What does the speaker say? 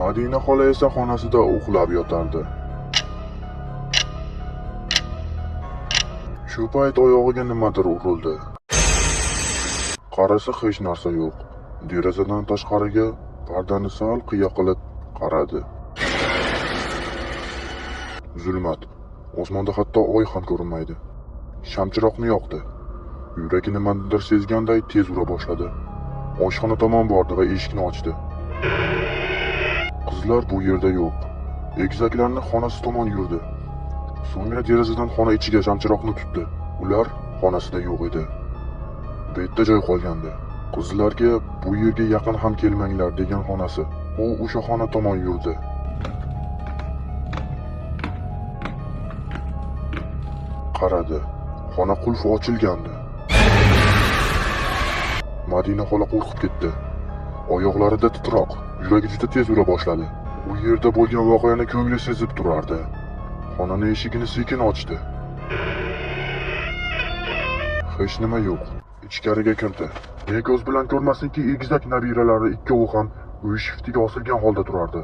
Madina xola esa xonasida uxlab yotardi. Shu payt oyog'iga nimadir urildi. Qarasa hech narsa yo'q. Derazadan tashqariga pardani sal qiya qilib qaradi. Zulmat. Osmonda hatto oy ham ko'rinmaydi. Shamchiroqni yoqdi. Yuragi nimanidir sezganday tez ura boshladi. Oshxona tomon bordi va eshikni ochdi. Qizlar bu yerda yo'q. Egizaklarning xonasi tomon yurdi. So'ngra derazadan xona ichiga shamchiroqni tutdi. Ular xonasida yo'q edi. Betda joy qolgandi. Qizlarga bu yerga yaqin ham kelmanglar degan xonasi. U o'sha xona tomon yurdi. Qaradi. Xona qulfi ochilgandi. Madina xola qo'rqib ketdi. Oyoqlarida titroq, yuragi juda tez ura boshladi. U yerda bo'lgan voqeani ko'ngli sezib turardi. Xonaning eshigini sekin ochdi. Hech nima yo'q. Ichkariga kirdi. Ne ko'z bilan ko'rmasinki, egizak nabiralari ikkovi ham uy shiftiga osilgan holda turardi.